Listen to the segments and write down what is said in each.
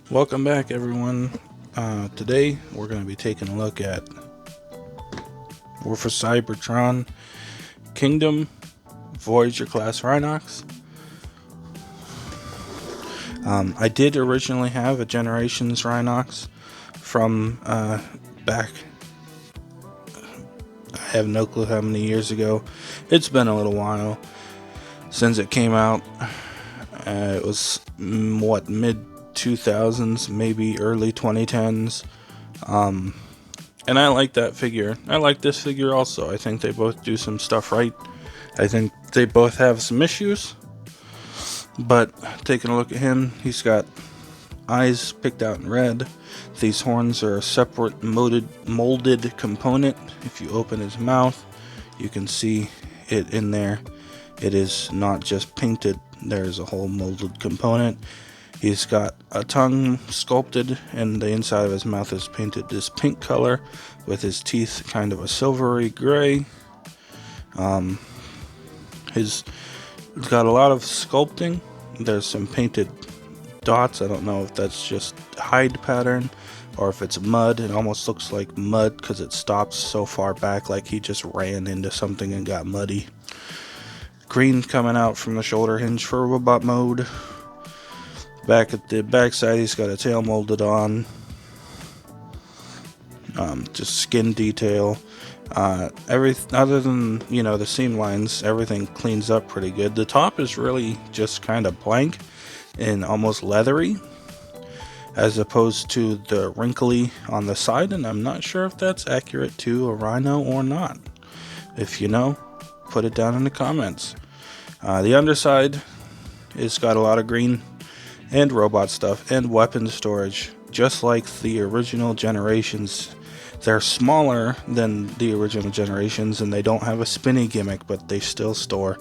Welcome back, everyone. Today we're going to be taking a look at War for Cybertron Kingdom Voyager class Rhinox. I did originally have a Generations Rhinox from back. I have no clue how many years ago. It's been a little while since it came out. It was mid 2000s, maybe early 2010s. And I like that figure. I like this figure also. I think they both do some stuff right. I think they both have some issues. But taking a look at him, he's got eyes picked out in red. These horns are a separate molded component. If you open his mouth, you can see it in there. It is not just painted. There's a whole molded component. He's got a tongue sculpted, and the inside of his mouth is painted this pink color, with his teeth kind of a silvery gray. He's got a lot of sculpting. There's some painted dots. I don't know if that's just hide pattern or if it's mud. It almost looks like mud because it stops so far back, like he just ran into something and got muddy. Green coming out from the shoulder hinge for robot mode. Back at the backside, he's got a tail molded on. Just skin detail. Other than, the seam lines, everything cleans up pretty good. The top is really just kind of blank and almost leathery, as opposed to the wrinkly on the side, and I'm not sure if that's accurate to a Rhino or not. If you know, put it down in the comments. The underside has got a lot of green and robot stuff and weapon storage, just like the original Generations. They're smaller than the original Generations, and they don't have a spinny gimmick, but they still store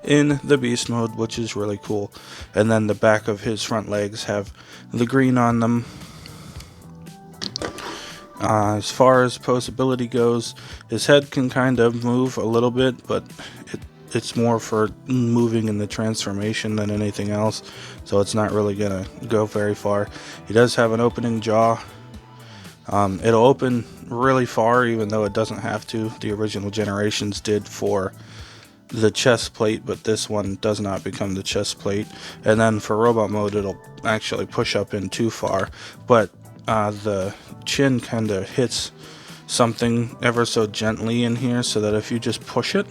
in the beast mode, which is really cool. And then the back of his front legs have the green on them. As far as posability goes, his head can kind of move a little bit, but it's more for moving in the transformation than anything else, so it's not really gonna go very far. He does have an opening jaw. It'll open really far, even though it doesn't have to. The original Generations did for the chest plate, but this one does not become the chest plate. And then for robot mode, it'll actually push up in too far, but the chin kind of hits something ever so gently in here, so that if you just push it,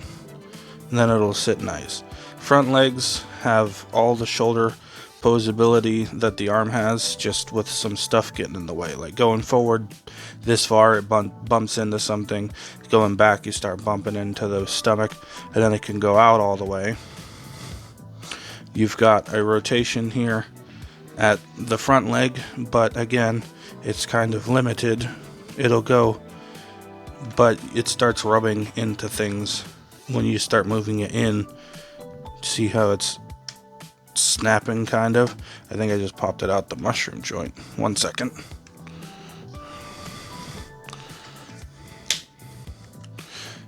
then it'll sit nice. Front legs have all the shoulder posability that the arm has, just with some stuff getting in the way. Like going forward this far, it bumps into something. Going back, you start bumping into the stomach, and then it can go out all the way. You've got a rotation here at the front leg, but again, it's kind of limited. It'll go, but it starts rubbing into things when you start moving it in. See how it's snapping, kind of? I think I just popped it out the mushroom joint. 1 second.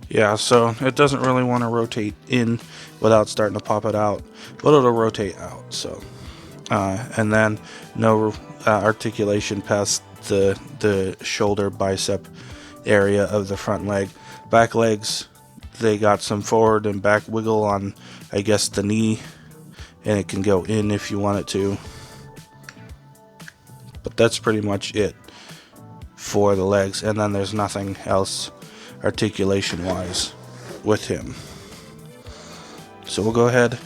Yeah, so it doesn't really want to rotate in without starting to pop it out, but it'll rotate out. So and then no articulation past the shoulder bicep area of the front leg. Back legs, they got some forward and back wiggle on, I guess, the knee, and it can go in if you want it to. But that's pretty much it for the legs, and then there's nothing else articulation wise with him. So we'll go ahead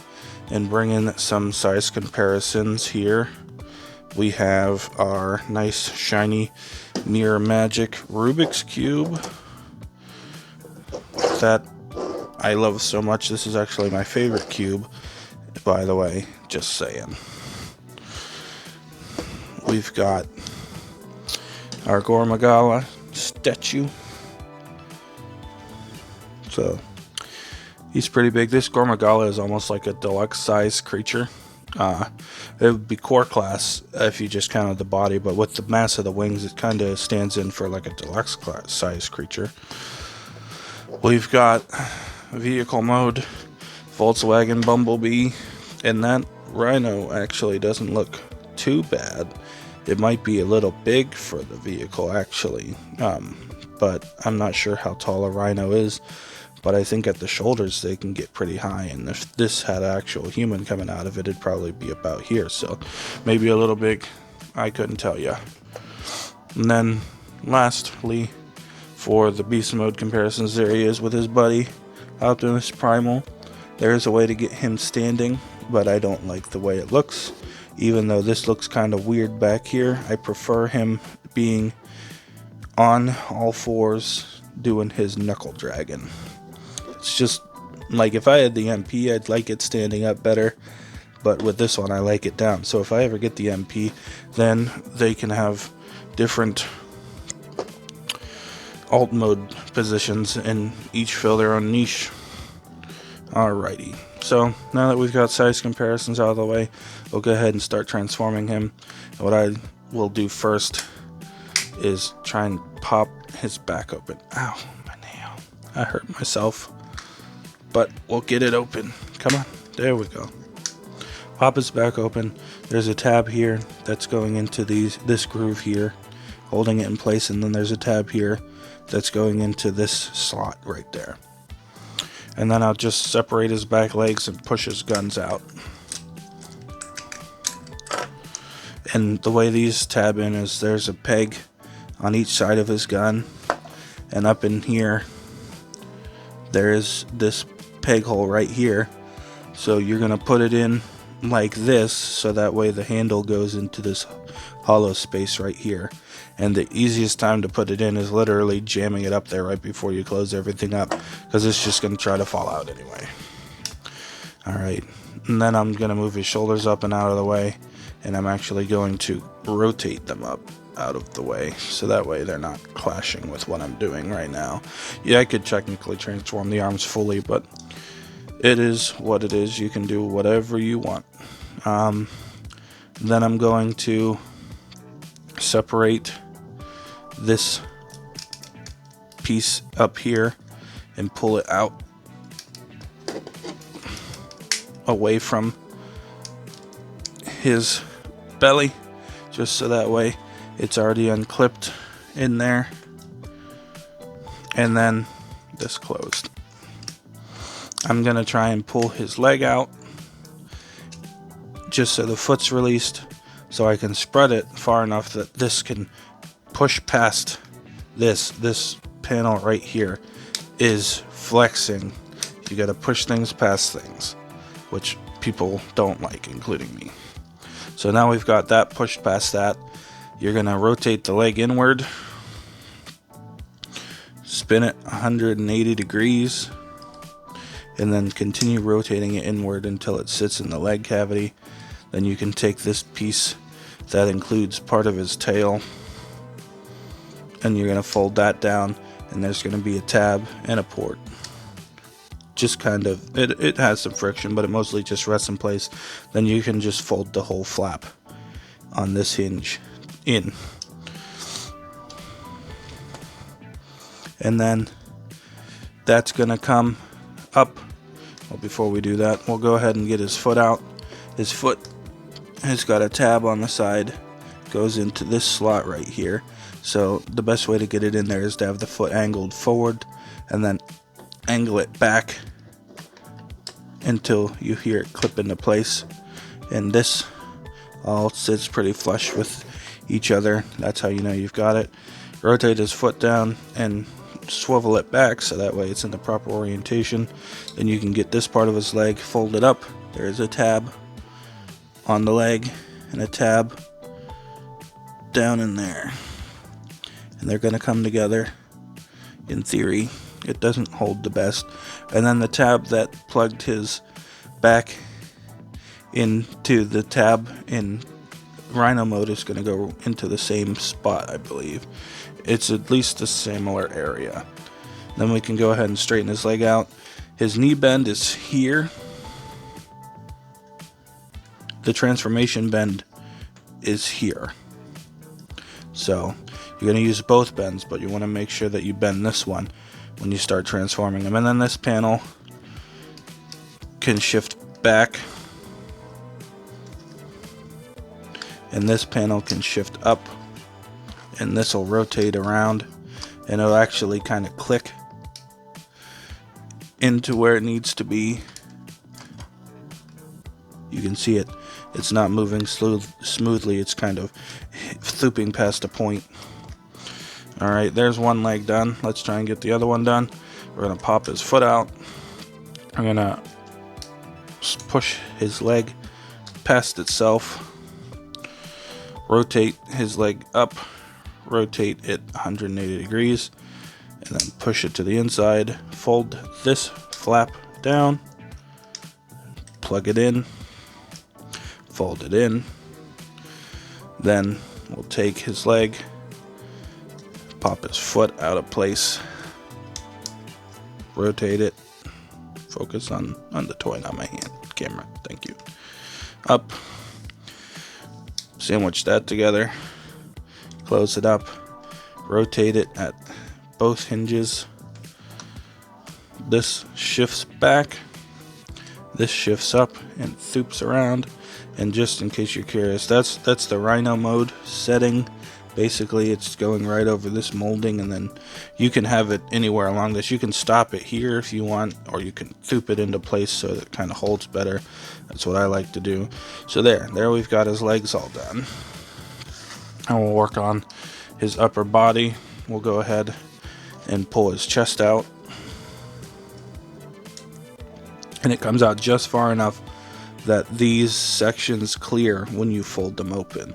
and bring in some size comparisons here. We have our nice shiny Mirror Magic Rubik's Cube that I love so much. This is actually my favorite cube, by the way, just saying. We've got our Gormagala statue. So he's pretty big. This Gormagala is almost like a deluxe size creature. It would be core class if you just counted the body, but with the mass of the wings, it kind of stands in for like a deluxe class size creature. We've got vehicle mode, Volkswagen Bumblebee, and that Rhino actually doesn't look too bad. It might be a little big for the vehicle actually, but I'm not sure how tall a Rhino is, but I think at the shoulders they can get pretty high, and if this had an actual human coming out of it, it'd probably be about here, so maybe a little big, I couldn't tell you. And then lastly, for the beast mode comparisons, there he is with his buddy Optimus Primal. There's a way to get him standing, but I don't like the way it looks. Even though this looks kind of weird back here, I prefer him being on all fours doing his knuckle dragon. It's just like if I had the MP, I'd like it standing up better, but with this one I like it down. So if I ever get the MP, then they can have different alt mode positions and each fill their own niche. Alrighty, so now that we've got size comparisons out of the way, we'll go ahead and start transforming him. And what I will do first is try and pop his back open. Ow, my nail. I hurt myself. But we'll get it open. Come on, there we go. Pop his back open. There's a tab here that's going into this groove here, holding it in place, and then there's a tab here that's going into this slot right there. And then I'll just separate his back legs and push his guns out. And the way these tab in is there's a peg on each side of his gun, and up in here there is this peg hole right here. So you're gonna put it in like this, so that way the handle goes into this hollow space right here. And the easiest time to put it in is literally jamming it up there right before you close everything up, because it's just going to try to fall out anyway. Alright, and then I'm going to move his shoulders up and out of the way, and I'm actually going to rotate them up out of the way, so that way they're not clashing with what I'm doing right now. Yeah, I could technically transform the arms fully, but it is what it is. You can do whatever you want. Then I'm going to separate this piece up here and pull it out away from his belly, just so that way it's already unclipped in there, and then this closed. I'm gonna try and pull his leg out just so the foot's released, so I can spread it far enough that this can push past this panel right here is flexing. You gotta push things past things, which people don't like, including me. So now we've got that pushed past that. You're gonna rotate the leg inward, spin it 180 degrees, and then continue rotating it inward until it sits in the leg cavity. Then you can take this piece that includes part of his tail, and you're going to fold that down, and there's going to be a tab and a port. Just kind of, it has some friction, but it mostly just rests in place. Then you can just fold the whole flap on this hinge in. And then that's going to come up. Well, before we do that, we'll go ahead and get his foot out. His foot has got a tab on the side, goes into this slot right here. So the best way to get it in there is to have the foot angled forward and then angle it back until you hear it clip into place. And this all sits pretty flush with each other. That's how you know you've got it. Rotate his foot down and swivel it back so that way it's in the proper orientation. Then you can get this part of his leg folded up. There's a tab on the leg and a tab down in there, and they're going to come together. In theory, it doesn't hold the best. And then the tab that plugged his back into the tab in Rhino mode is going to go into the same spot, I believe. It's at least a similar area. Then we can go ahead and straighten his leg out. His knee bend is here. The transformation bend is here. So you're going to use both bends, but you want to make sure that you bend this one when you start transforming him. And then this panel can shift back and this panel can shift up, and this will rotate around, and it'll actually kind of click into where it needs to be. You can see it's not moving smoothly, it's kind of looping past a point. Alright, there's one leg done. Let's try and get the other one done. We're going to pop his foot out. I'm going to push his leg past itself, rotate his leg up, rotate it 180 degrees, and then push it to the inside, fold this flap down, plug it in, fold it in, then we'll take his leg, pop his foot out of place, rotate it, focus on the toy, not my hand, camera, thank you, up, sandwich that together, close it up, rotate it at both hinges, this shifts back, this shifts up and thoops around. And just in case you're curious, that's the Rhino mode setting. Basically, it's going right over this molding, and then you can have it anywhere along this. You can stop it here if you want, or you can thoop it into place so that it kind of holds better. That's what I like to do. So there we've got his legs all done. And we'll work on his upper body. We'll go ahead and pull his chest out. And it comes out just far enough that these sections clear when you fold them open.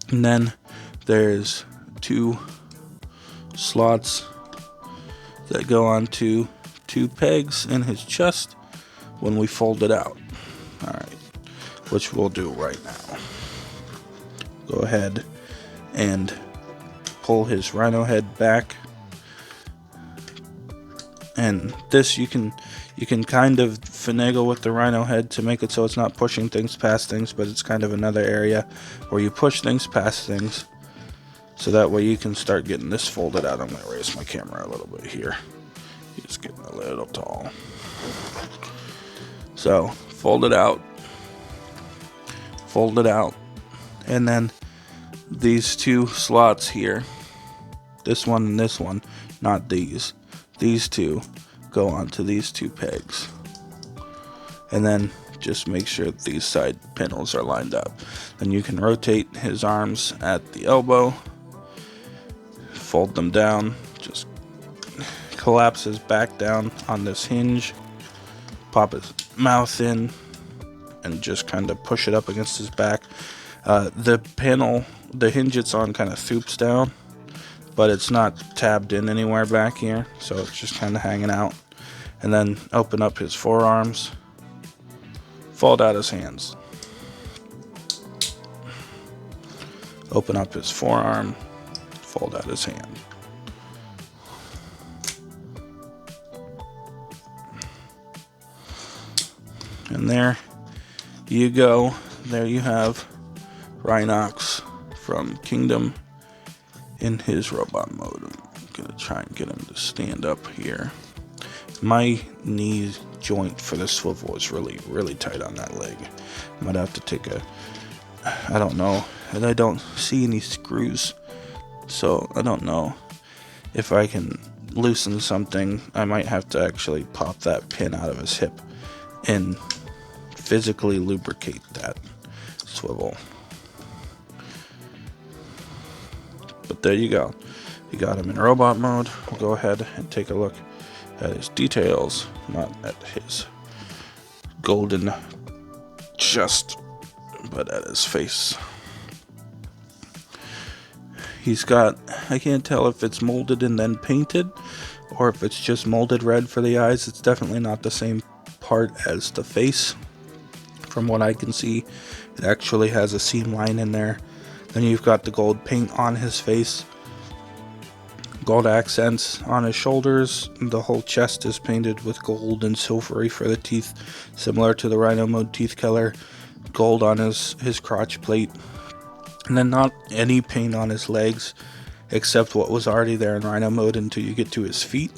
And then there's 2 slots that go onto 2 pegs in his chest when we fold it out. Alright, which we'll do right now. Go ahead and pull his rhino head back. And this you can kind of finagle with the rhino head to make it so it's not pushing things past things, but it's kind of another area where you push things past things, so that way you can start getting this folded out. I'm going to raise my camera a little bit here. He's getting a little tall. So fold it out, and then these 2 slots here, this one and this one, not these 2 go onto these 2 pegs, and then just make sure these side panels are lined up. Then you can rotate his arms at the elbow, fold them down, just collapse his back down on this hinge, pop his mouth in, and just kind of push it up against his back. The panel, the hinge it's on, kind of thoops down, but it's not tabbed in anywhere back here, so it's just kind of hanging out. And then open up his forearms, fold out his hands. Open up his forearm, fold out his hand. And there you go. There you have Rhinox from Kingdom in his robot mode. I'm gonna try and get him to stand up here. My knee joint for the swivel is really tight on that leg. I might have to take I don't know, and I don't see any screws, so I don't know if I can loosen something. I might have to actually pop that pin out of his hip and physically lubricate that swivel. But there you go. You got him in robot mode. We'll go ahead and take a look at his details, not at his golden chest, but at his face. He's got, I can't tell if it's molded and then painted, or if it's just molded red for the eyes. It's definitely not the same part as the face. From what I can see, it actually has a seam line in there. Then you've got the gold paint on his face, gold accents on his shoulders. The whole chest is painted with gold and silvery for the teeth, similar to the Rhino mode teeth color. Gold on his crotch plate, and then not any paint on his legs except what was already there in Rhino mode until you get to his feet,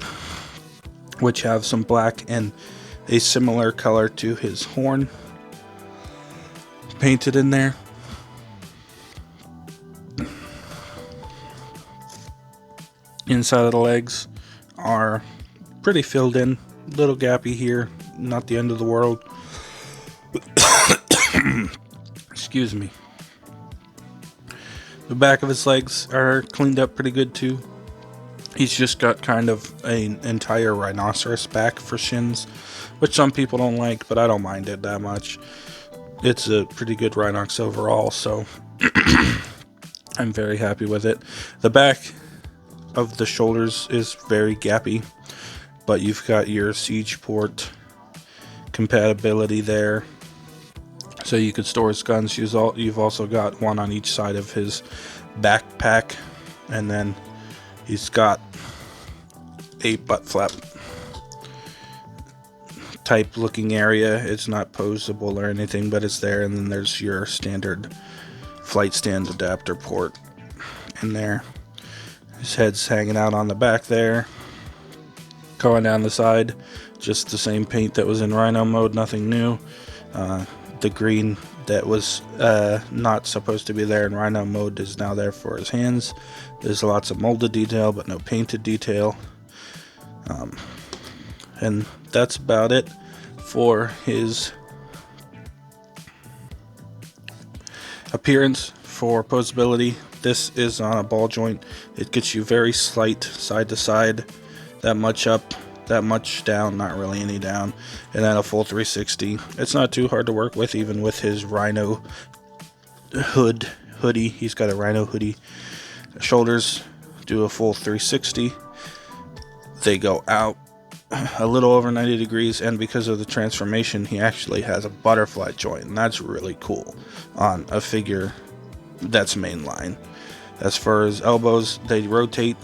which have some black and a similar color to his horn. painted in there. Inside of the legs are pretty filled in, little gappy here, not the end of the world. Excuse me. The back of his legs are cleaned up pretty good too. He's just got kind of an entire rhinoceros back for shins, which some people don't like, but I don't mind it that much. It's a pretty good Rhinox overall, so I'm very happy with it. The back of the shoulders is very gappy, but you've got your siege port compatibility there, so you could store his guns. You've also got one on each side of his backpack, and then he's got a butt flap type looking area. It's not posable or anything, but it's there, and then there's your standard flight stand adapter port in there. His head's hanging out on the back there. Going down the side, just the same paint that was in Rhino mode, nothing new. The green that was not supposed to be there in Rhino mode is now there for his hands. There's lots of molded detail, but no painted detail. And that's about it for his appearance. For posability, this is on a ball joint. It gets you very slight side to side, that much up, that much down, not really any down, and then a full 360. It's not too hard to work with, even with his Rhino hoodie. He's got a Rhino hoodie. Shoulders do a full 360. They go out a little over 90 degrees, and because of the transformation, he actually has a butterfly joint, and that's really cool on a figure that's mainline. As far as elbows, they rotate,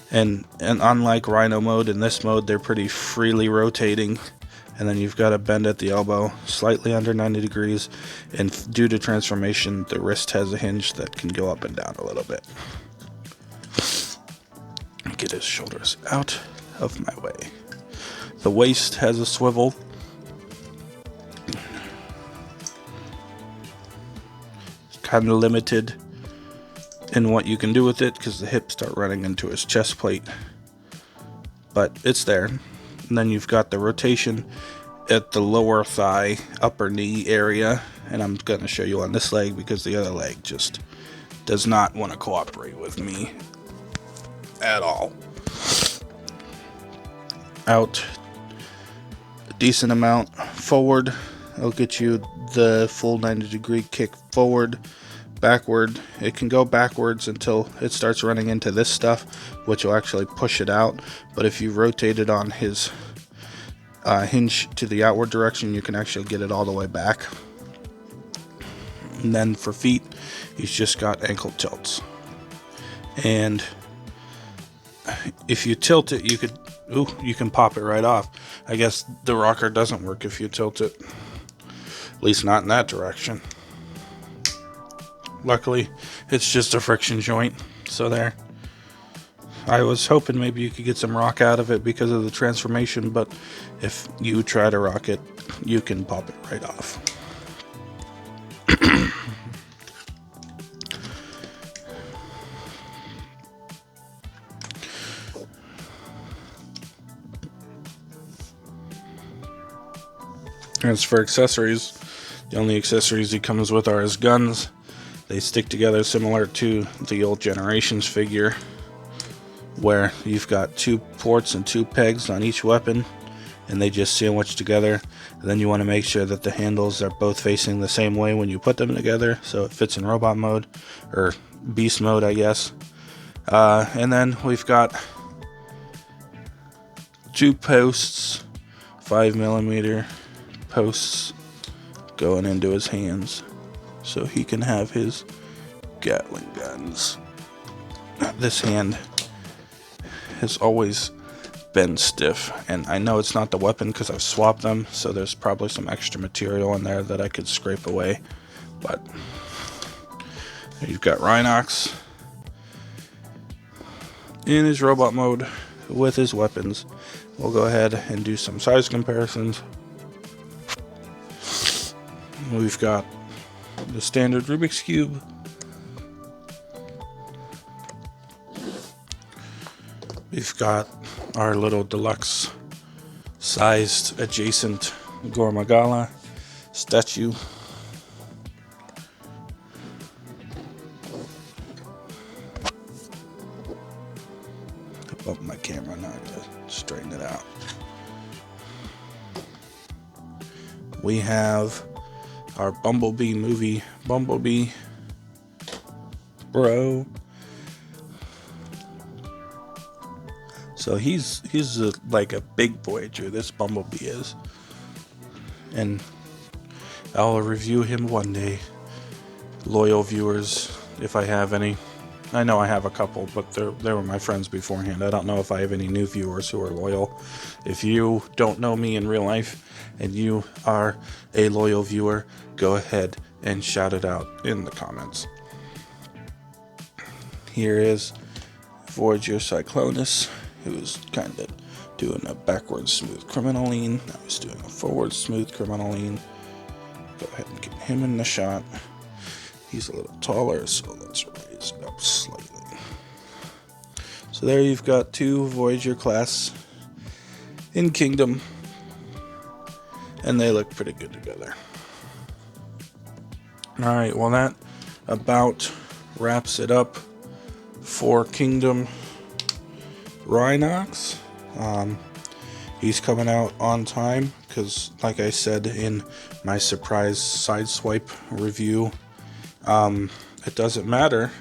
and unlike Rhino mode, in this mode they're pretty freely rotating, and then you've got a bend at the elbow slightly under 90 degrees, and due to transformation the wrist has a hinge that can go up and down a little bit. Get his shoulders out of my way. The waist has a swivel. It's kind of limited in what you can do with it because the hips start running into his chest plate, but it's there. And then you've got the rotation at the lower thigh, upper knee area, and I'm going to show you on this leg because the other leg just does not want to cooperate with me at all. Out a decent amount forward. It'll get you the full 90 degree kick forward. Backward, it can go backwards until it starts running into this stuff, which will actually push it out. But if you rotate it on his hinge to the outward direction, you can actually get it all the way back. And then for feet, he's just got ankle tilts, and if you tilt it, you can pop it right off. I guess the rocker doesn't work if you tilt it, at least not in that direction. Luckily, it's just a friction joint, so there. I was hoping maybe you could get some rock out of it because of the transformation, but if you try to rock it, you can pop it right off. As for accessories, the only accessories he comes with are his guns. They stick together similar to the old Generations figure, where you've got 2 ports and 2 pegs on each weapon, and they just sandwich together. And then you want to make sure that the handles are both facing the same way when you put them together, so it fits in robot mode, or beast mode, I guess. And then we've got 2 posts, 5mm posts going into his hands, so he can have his Gatling guns. This hand has always been stiff, and I know it's not the weapon because I've swapped them, so there's probably some extra material in there that I could scrape away, but you've got Rhinox in his robot mode with his weapons. We'll go ahead and do some size comparisons. We've got the standard Rubik's Cube. We've got our little deluxe sized adjacent Gormagala statue. Bump my camera, now I gotta straighten it out. We have our Bumblebee movie, Bumblebee Bro. So he's like a big Voyager, this Bumblebee is. And I'll review him one day. Loyal viewers, if I have any. I know I have a couple, but they were my friends beforehand. I don't know if I have any new viewers who are loyal. If you don't know me in real life and you are a loyal viewer, go ahead and shout it out in the comments. Here is Voyager Cyclonus, who's kind of doing a backwards smooth criminal lean. Now he's doing a forward smooth criminal lean. Go ahead and get him in the shot. He's a little taller, so let's raise it up slightly. So there you've got two Voyager class in Kingdom, and they look pretty good together. Alright, well that about wraps it up for Kingdom Rhinox. He's coming out on time because, like I said in my surprise sideswipe review, it doesn't matter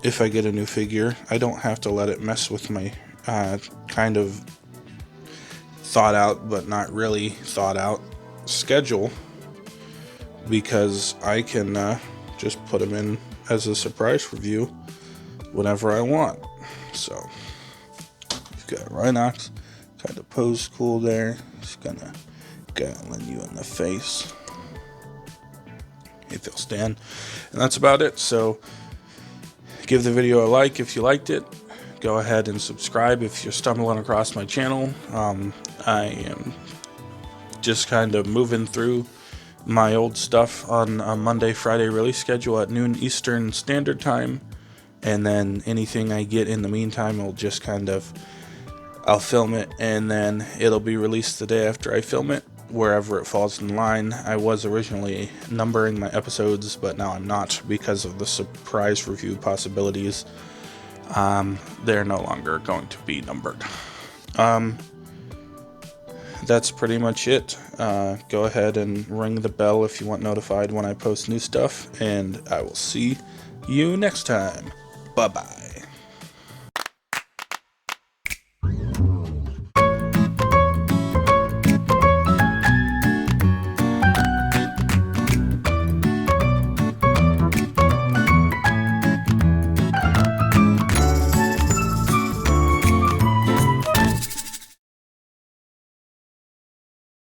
if I get a new figure. I don't have to let it mess with my kind of thought out but not really thought out schedule, because I can just put them in as a surprise review whenever I want. So you've got Rhinox, kind of posed cool there. He's gonna gallon you in the face if he'll stand, and that's about it. So give the video a like if you liked it. Go ahead and subscribe if you're stumbling across my channel. I am just kind of moving through my old stuff on a Monday, Friday release schedule at noon Eastern Standard Time, and then anything I get in the meantime will just I'll film it and then it'll be released the day after I film it, wherever it falls in line. I was originally numbering my episodes, but now I'm not because of the surprise review possibilities. They're no longer going to be numbered. That's pretty much it. Go ahead and ring the bell if you want notified when I post new stuff, and I will see you next time. Bye-bye.